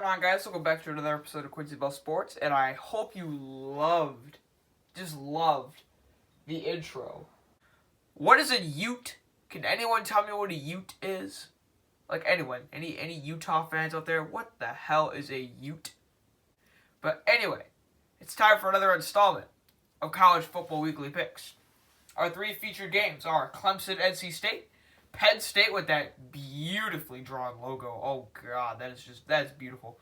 going on, guys? Welcome back to another episode of Quincy Bell Sports, and I hope you loved the intro. What is a Ute? Can anyone tell me what a Ute is? Like anyone, any Utah fans out there, what the hell is a Ute? But anyway, it's time for another installment of College Football Weekly Picks. Our three featured games are Clemson, NC State, Penn State with that beautifully drawn logo. Oh god, that is beautiful.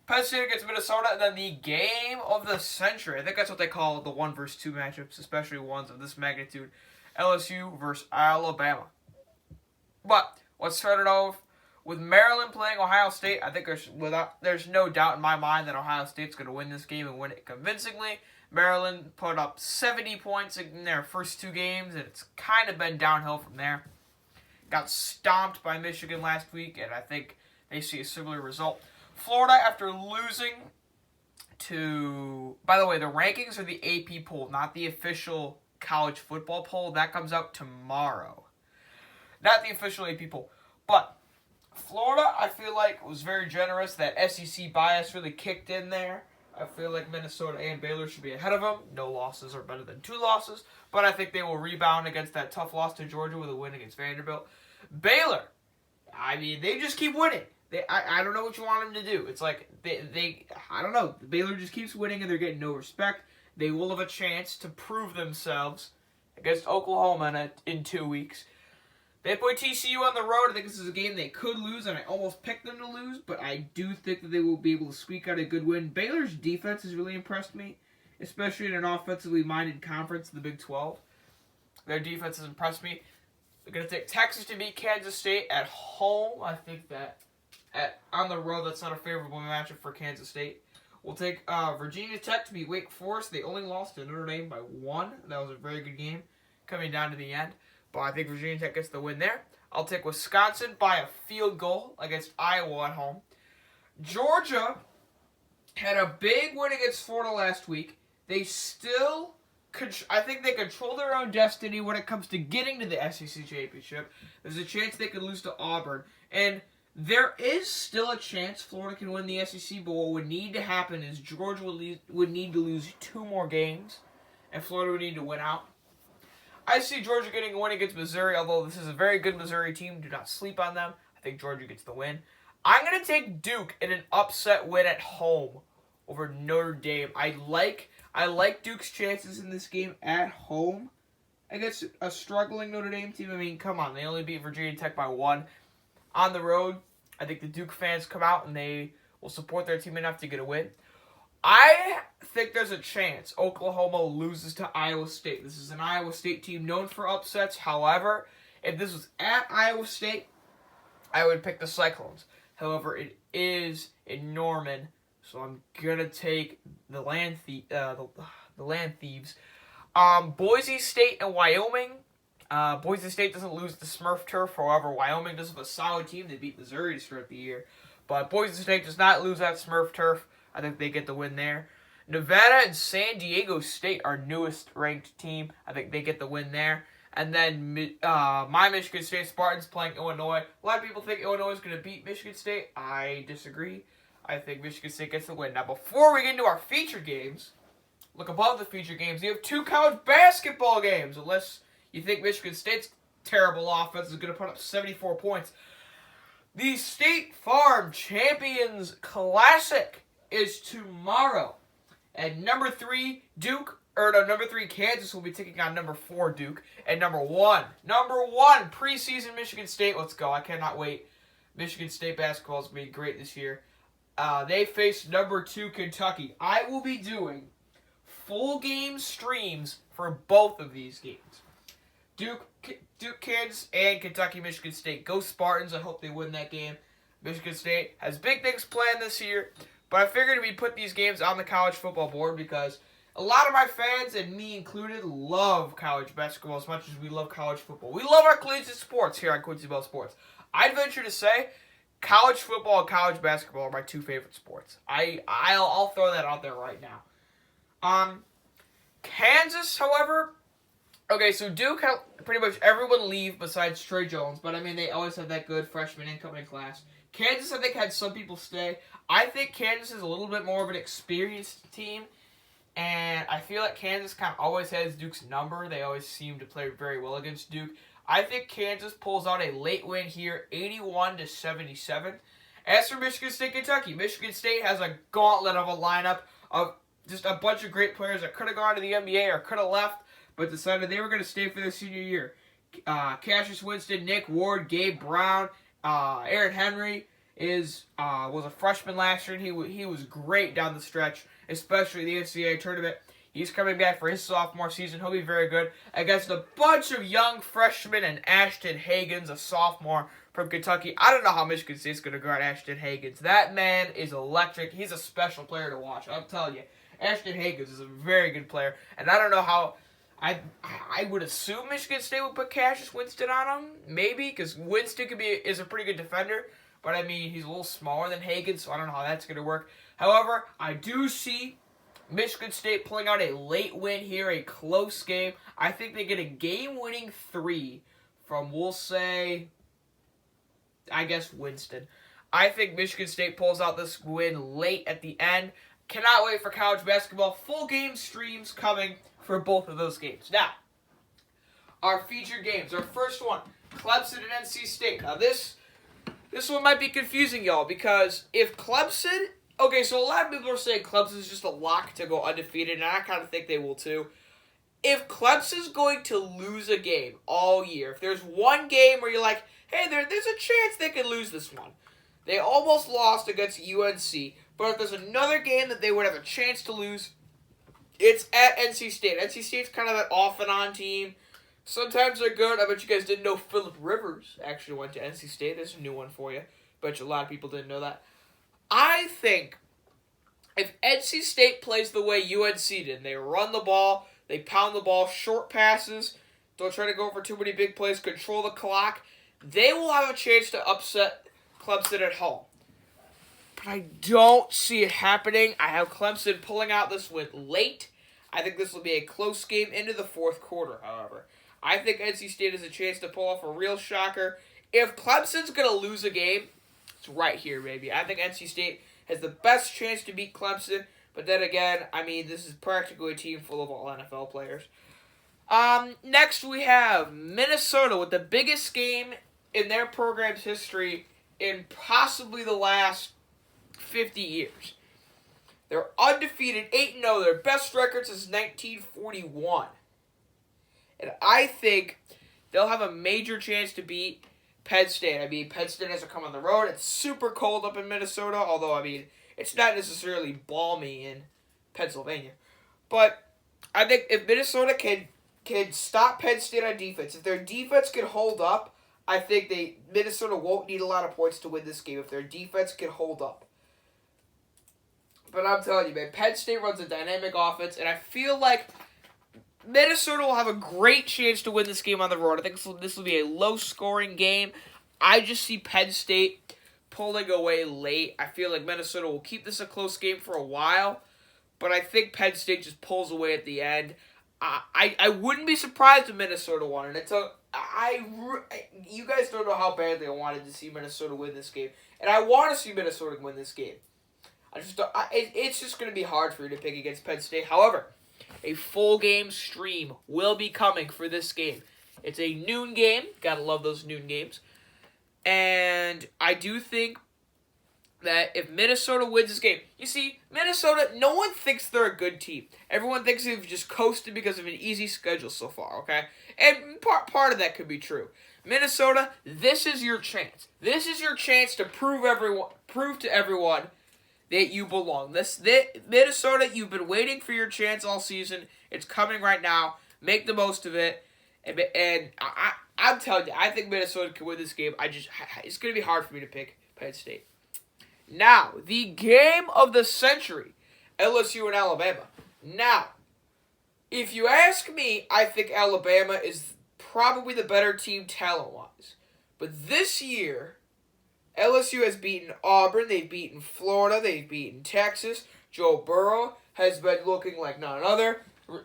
Penn State against Minnesota, and then the game of the century. I think that's what they call the 1 versus 2 matchups, especially ones of this magnitude. LSU versus Alabama. But let's start it off with Maryland playing Ohio State. I think there's no doubt in my mind that Ohio State's going to win this game and win it convincingly. Maryland put up 70 points in their first two games, and it's kind of been downhill from there. Got stomped by Michigan last week, and I think they see a similar result. Florida, after losing to... By the way, the rankings are the AP poll, not the official college football poll. That comes out tomorrow. Not the official AP poll. But Florida, I feel like, was very generous. That SEC bias really kicked in there. I feel like Minnesota and Baylor should be ahead of them. No losses are better than 2 losses. But I think they will rebound against that tough loss to Georgia with a win against Vanderbilt. Baylor, I mean, they just keep winning. I don't know what you want them to do. It's like, I don't know. Baylor just keeps winning and they're getting no respect. They will have a chance to prove themselves against Oklahoma in 2 weeks. They play TCU on the road. I think this is a game they could lose, and I almost picked them to lose, but I do think that they will be able to squeak out a good win. Baylor's defense has really impressed me, especially in an offensively minded conference, the Big 12. Their defense has impressed me. They're going to take Texas to beat Kansas State at home. I think that on the road, that's not a favorable matchup for Kansas State. We'll take Virginia Tech to beat Wake Forest. They only lost to Notre Dame by 1. That was a very good game coming down to the end. But I think Virginia Tech gets the win there. I'll take Wisconsin by a field goal against Iowa at home. Georgia had a big win against Florida last week. They still... I think they control their own destiny when it comes to getting to the SEC championship. There's a chance they could lose to Auburn. And there is still a chance Florida can win the SEC, but what would need to happen is Georgia would need to lose 2 more games, and Florida would need to win out. I see Georgia getting a win against Missouri, although this is a very good Missouri team. Do not sleep on them. I think Georgia gets the win. I'm going to take Duke in an upset win at home over Notre Dame. I like Duke's chances in this game at home against a struggling Notre Dame team. I mean, come on. They only beat Virginia Tech by 1. On the road, I think the Duke fans come out and they will support their team enough to get a win. I think there's a chance Oklahoma loses to Iowa State. This is an Iowa State team known for upsets. However, if this was at Iowa State, I would pick the Cyclones. However, it is in Norman, so I'm gonna take the Land Thieves. Boise State and Wyoming. Boise State doesn't lose to Smurf Turf. However, Wyoming does have a solid team. They beat Missouri to start the year. But Boise State does not lose at Smurf Turf. I think they get the win there. Nevada and San Diego State, our newest ranked team. I think they get the win there. And then my Michigan State Spartans playing Illinois. A lot of people think Illinois is going to beat Michigan State. I disagree. I think Michigan State gets the win. Now, before we get into our featured games, look above the featured games. You have 2 college basketball games. Unless you think Michigan State's terrible offense is going to put up 74 points. The State Farm Champions Classic is tomorrow. And number 3 Kansas will be taking on number 4 Duke. And number 1 preseason Michigan State. Let's go. I cannot wait. Michigan State basketball is going to be great this year. They face number 2 Kentucky. I will be doing full game streams for both of these games. Duke, Kansas, and Kentucky, Michigan State. Go Spartans. I hope they win that game. Michigan State has big things planned this year. But I figured we put these games on the college football board because a lot of my fans, and me included, love college basketball as much as we love college football. We love our collegiate sports here on Quincy Bell Sports. I'd venture to say college football and college basketball are my 2 favorite sports. I'll throw that out there right now. Kansas, however, Okay, so Duke had pretty much everyone leave besides Trey Jones, but I mean, they always have that good freshman incoming class. Kansas, I think, had some people stay. I think Kansas is a little bit more of an experienced team, and I feel like Kansas kind of always has Duke's number. They always seem to play very well against Duke. I think Kansas pulls out a late win here, 81-77. As for Michigan State, Kentucky, Michigan State has a gauntlet of a lineup of just a bunch of great players that could have gone to the NBA or could have left, but decided they were going to stay for their senior year. Cassius Winston, Nick Ward, Gabe Brown, Aaron Henry was a freshman last year, and he was great down the stretch, especially the NCAA tournament. He's coming back for his sophomore season. He'll be very good against a bunch of young freshmen and Ashton Hagans, a sophomore from Kentucky. I don't know how Michigan State's going to guard Ashton Hagans. That man is electric. He's a special player to watch. I'm telling you, Ashton Hagans is a very good player, and I don't know how. I would assume Michigan State would put Cassius Winston on him, maybe, because Winston is a pretty good defender, but I mean, he's a little smaller than Hagan, so I don't know how that's going to work. However, I do see Michigan State pulling out a late win here, a close game. I think they get a game-winning 3 from, we'll say, I guess, Winston. I think Michigan State pulls out this win late at the end. Cannot wait for college basketball. Full game streams coming for both of those games. Now, our featured games. Our first one, Clemson and NC State. Now, this one might be confusing, y'all, because if Clemson... Okay, so a lot of people are saying Clemson's just a lock to go undefeated, and I kind of think they will too. If Clemson's going to lose a game all year, if there's one game where you're like, hey, there's a chance they could lose this one. They almost lost against UNC, but if there's another game that they would have a chance to lose, it's at NC State. NC State's kind of that off and on team. Sometimes they're good. I bet you guys didn't know Phillip Rivers actually went to NC State. There's a new one for you. Bet you a lot of people didn't know that. I think if NC State plays the way UNC did, they run the ball, they pound the ball, short passes, don't try to go for too many big plays, control the clock, they will have a chance to upset Clemson at home. But I don't see it happening. I have Clemson pulling out this win late. I think this will be a close game into the fourth quarter, however. I think NC State has a chance to pull off a real shocker. If Clemson's going to lose a game, it's right here, baby. I think NC State has the best chance to beat Clemson. But then again, I mean, this is practically a team full of all NFL players. Next, we have Minnesota with the biggest game in their program's history in possibly the last 50 years. They're undefeated, 8-0. Their best record since 1941. And I think they'll have a major chance to beat Penn State. I mean, Penn State has to come on the road. It's super cold up in Minnesota, although, I mean, it's not necessarily balmy in Pennsylvania. But I think if Minnesota can stop Penn State on defense, if their defense can hold up, I think Minnesota won't need a lot of points to win this game if their defense can hold up. But I'm telling you, man, Penn State runs a dynamic offense, and I feel like Minnesota will have a great chance to win this game on the road. I think this will be a low-scoring game. I just see Penn State pulling away late. I feel like Minnesota will keep this a close game for a while, but I think Penn State just pulls away at the end. I wouldn't be surprised if Minnesota won it. You guys don't know how badly I wanted to see Minnesota win this game, and I want to see Minnesota win this game. It's just going to be hard for you to pick against Penn State. However, a full game stream will be coming for this game. It's a noon game. Gotta love those noon games. And I do think that if Minnesota wins this game, you see, Minnesota, no one thinks they're a good team. Everyone thinks they've just coasted because of an easy schedule so far, okay? And part of that could be true. Minnesota, this is your chance. This is your chance to prove to everyone that you belong. Minnesota, you've been waiting for your chance all season. It's coming right now. Make the most of it. And I'm telling you, I think Minnesota can win this game. It's going to be hard for me to pick Penn State. Now, the game of the century, LSU and Alabama. Now, if you ask me, I think Alabama is probably the better team talent-wise. But this year, LSU has beaten Auburn, they've beaten Florida, they've beaten Texas. Joe Burrow has been looking like none other.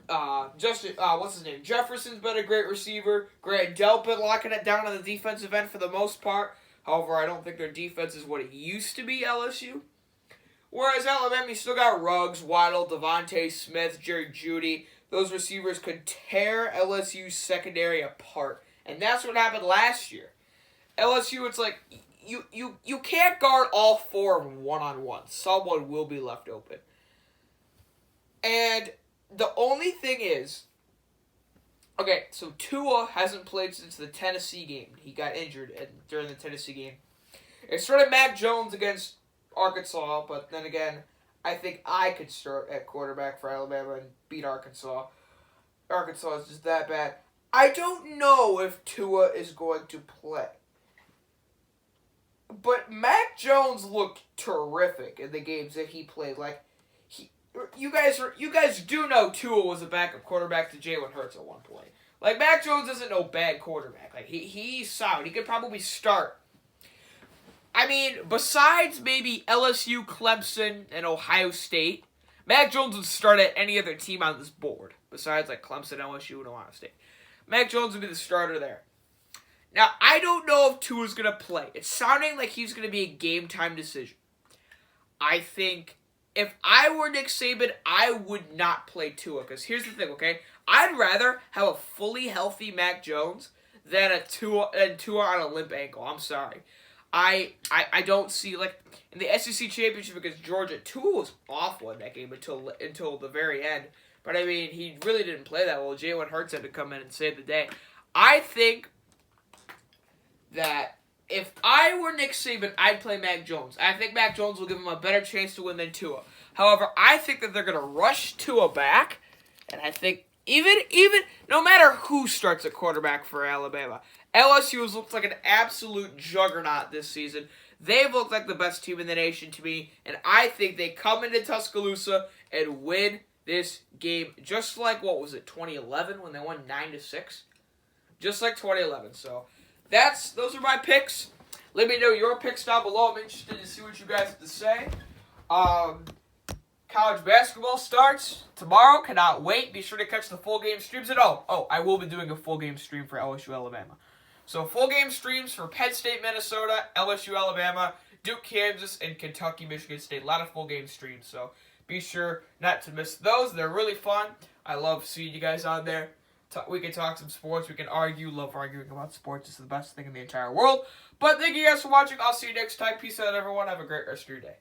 What's his name? Jefferson's been a great receiver. Grant Delpit locking it down on the defensive end for the most part. However, I don't think their defense is what it used to be, LSU. Whereas Alabama, you still got Ruggs, Waddle, Devontae Smith, Jerry Jeudy. Those receivers could tear LSU's secondary apart. And that's what happened last year. LSU, it's like, you can't guard all four of them one-on-one. Someone will be left open. And the only thing is, okay, so Tua hasn't played since the Tennessee game. He got injured during the Tennessee game. It started Mac Jones against Arkansas, but then again, I think I could start at quarterback for Alabama and beat Arkansas. Arkansas is just that bad. I don't know if Tua is going to play. But Mac Jones looked terrific in the games that he played. Like, you guys do know Tua was a backup quarterback to Jalen Hurts at one point. Like, Mac Jones isn't no bad quarterback. Like, he's solid. He could probably start. I mean, besides maybe LSU, Clemson, and Ohio State, Mac Jones would start at any other team on this board. Besides, like, Clemson, LSU, and Ohio State. Mac Jones would be the starter there. Now, I don't know if Tua's going to play. It's sounding like he's going to be a game-time decision. I think if I were Nick Saban, I would not play Tua. Because here's the thing, okay? I'd rather have a fully healthy Mac Jones than Tua on a limp ankle. I'm sorry. I don't see, like, in the SEC Championship against Georgia, Tua was awful in that game until the very end. But, I mean, he really didn't play that well. Jalen Hurts had to come in and save the day. I think that if I were Nick Saban, I'd play Mac Jones. I think Mac Jones will give him a better chance to win than Tua. However, I think that they're going to rush Tua back, and I think even no matter who starts at quarterback for Alabama, LSU has looked like an absolute juggernaut this season. They've looked like the best team in the nation to me, and I think they come into Tuscaloosa and win this game just like, 2011 when they won 9-6? Just like 2011, so those are my picks. Let me know your picks down below. I'm interested to see what you guys have to say. College basketball starts tomorrow. Cannot wait. Be sure to catch the full game streams. And I will be doing a full game stream for LSU Alabama. So full game streams for Penn State, Minnesota, LSU Alabama, Duke, Kansas, and Kentucky, Michigan State. A lot of full game streams. So be sure not to miss those. They're really fun. I love seeing you guys on there. We can talk some sports. We can argue. Love arguing about sports. It's the best thing in the entire world. But thank you guys for watching. I'll see you next time. Peace out, everyone. Have a great rest of your day.